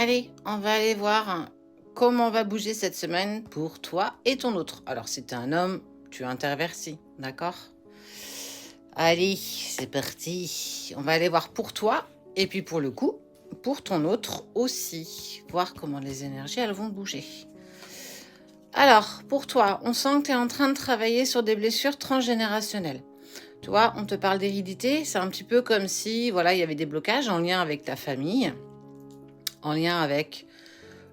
Allez, on va aller voir comment va bouger cette semaine pour toi et ton autre. Alors, si tu es un homme, tu intervertis, d'accord? Allez, c'est parti. On va aller voir pour toi et puis pour le coup, pour ton autre aussi. Voir comment les énergies, elles vont bouger. Alors, pour toi, on sent que tu es en train de travailler sur des blessures transgénérationnelles. Tu vois, on te parle d'hérédité, c'est un petit peu comme si, voilà, il y avait des blocages en lien avec ta famille, en lien avec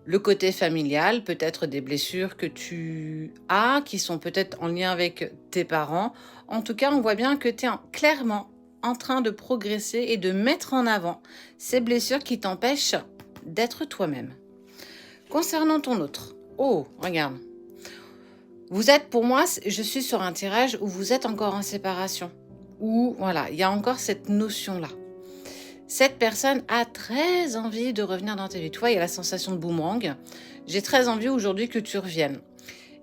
le côté familial, peut-être des blessures que tu as, qui sont peut-être en lien avec tes parents. En tout cas, on voit bien que tu es clairement en train de progresser et de mettre en avant ces blessures qui t'empêchent d'être toi-même. Concernant ton autre, oh, regarde. Vous êtes, pour moi, je suis sur un tirage où vous êtes encore en séparation. Où, voilà, il y a encore cette notion-là. Cette personne a très envie de revenir dans ta vie. Tu vois, il y a la sensation de boomerang. J'ai très envie aujourd'hui que tu reviennes.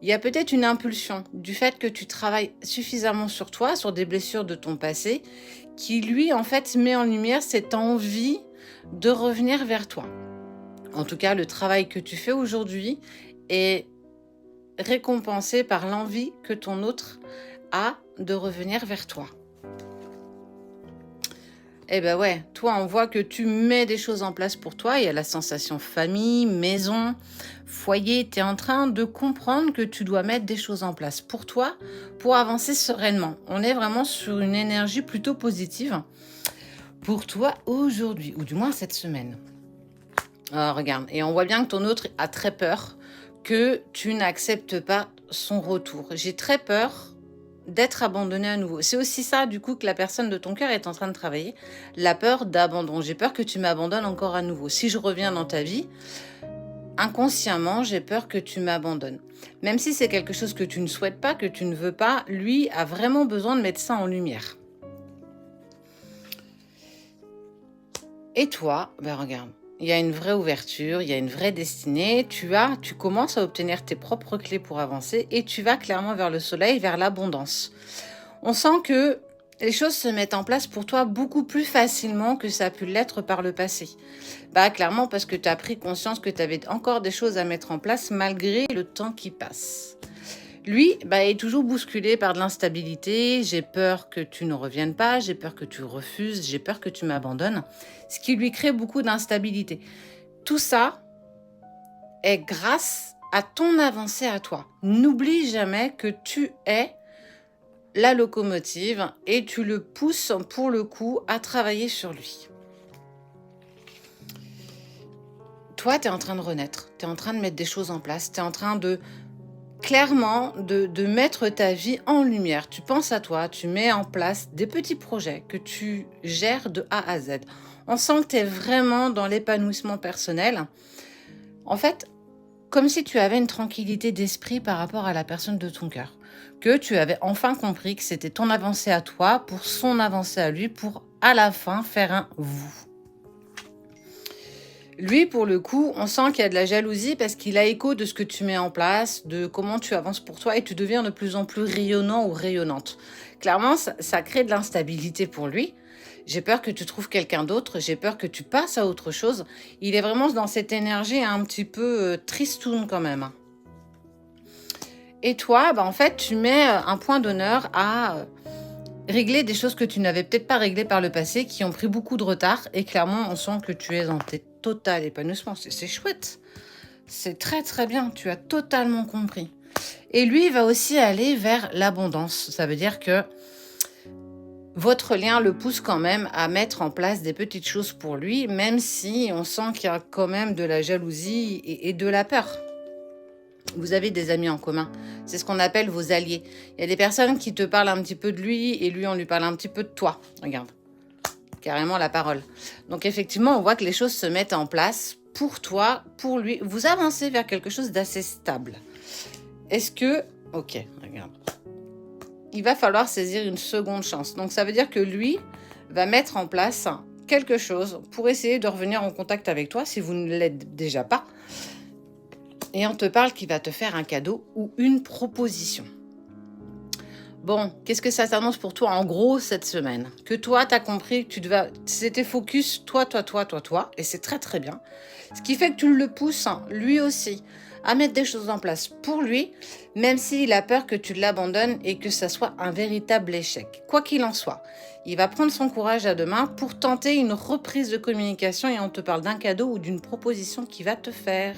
Il y a peut-être une impulsion du fait que tu travailles suffisamment sur toi, sur des blessures de ton passé, qui lui, en fait, met en lumière cette envie de revenir vers toi. En tout cas, le travail que tu fais aujourd'hui est récompensé par l'envie que ton autre a de revenir vers toi. Eh ben ouais, toi, on voit que tu mets des choses en place pour toi. Il y a la sensation famille, maison, foyer. Tu es en train de comprendre que tu dois mettre des choses en place pour toi, pour avancer sereinement. On est vraiment sur une énergie plutôt positive pour toi aujourd'hui, ou du moins cette semaine. Alors, regarde, et on voit bien que ton autre a très peur que tu n'acceptes pas son retour. J'ai très peur d'être abandonné à nouveau. C'est aussi ça, du coup, que la personne de ton cœur est en train de travailler. La peur d'abandon. J'ai peur que tu m'abandonnes encore à nouveau. Si je reviens dans ta vie, inconsciemment, j'ai peur que tu m'abandonnes. Même si c'est quelque chose que tu ne souhaites pas, que tu ne veux pas, lui a vraiment besoin de mettre ça en lumière. Et toi, ben regarde, il y a une vraie ouverture, il y a une vraie destinée. Tu commences à obtenir tes propres clés pour avancer et tu vas clairement vers le soleil, vers l'abondance. On sent que les choses se mettent en place pour toi beaucoup plus facilement que ça a pu l'être par le passé. Bah clairement parce que tu as pris conscience que tu avais encore des choses à mettre en place malgré le temps qui passe. Lui, est toujours bousculé par de l'instabilité. J'ai peur que tu ne reviennes pas, j'ai peur que tu refuses, j'ai peur que tu m'abandonnes, ce qui lui crée beaucoup d'instabilité. Tout ça est grâce à ton avancée à toi. N'oublie jamais que tu es la locomotive et tu le pousses pour le coup à travailler sur lui. Toi, tu es en train de renaître, tu es en train de mettre des choses en place, tu es en train de clairement de mettre ta vie en lumière. Tu penses à toi, tu mets en place des petits projets que tu gères de A à Z. On sent que tu es vraiment dans l'épanouissement personnel. En fait, comme si tu avais une tranquillité d'esprit par rapport à la personne de ton cœur. Que tu avais enfin compris que c'était ton avancée à toi pour son avancée à lui, pour à la fin faire un vous. Lui, pour le coup, on sent qu'il y a de la jalousie parce qu'il a écho de ce que tu mets en place, de comment tu avances pour toi et tu deviens de plus en plus rayonnant ou rayonnante. Clairement, ça crée de l'instabilité pour lui. J'ai peur que tu trouves quelqu'un d'autre, j'ai peur que tu passes à autre chose. Il est vraiment dans cette énergie un petit peu tristoune quand même. Et toi, en fait, tu mets un point d'honneur à régler des choses que tu n'avais peut-être pas réglées par le passé, qui ont pris beaucoup de retard. Et clairement, on sent que tu es dans tes total épanouissement. C'est chouette. C'est très très bien. Tu as totalement compris. Et lui, il va aussi aller vers l'abondance. Ça veut dire que votre lien le pousse quand même à mettre en place des petites choses pour lui, même si on sent qu'il y a quand même de la jalousie et de la peur. Vous avez des amis en commun. C'est ce qu'on appelle vos alliés. Il y a des personnes qui te parlent un petit peu de lui et lui, on lui parle un petit peu de toi. Regarde. Carrément la parole. Donc effectivement, on voit que les choses se mettent en place pour toi, pour lui. Vous avancez vers quelque chose d'assez stable. Est-ce que... Ok, regarde. Il va falloir saisir une seconde chance. Donc ça veut dire que lui va mettre en place quelque chose pour essayer de revenir en contact avec toi si vous ne l'êtes déjà pas. Et on te parle qu'il va te faire un cadeau ou une proposition. Bon, qu'est-ce que ça t'annonce pour toi en gros cette semaine? Que toi, tu as compris que tu devais... C'était focus, toi, et c'est très très bien. Ce qui fait que tu le pousses, hein, lui aussi, à mettre des choses en place pour lui, même s'il a peur que tu l'abandonnes et que ça soit un véritable échec. Quoi qu'il en soit, il va prendre son courage à deux mains pour tenter une reprise de communication et on te parle d'un cadeau ou d'une proposition qu'il va te faire.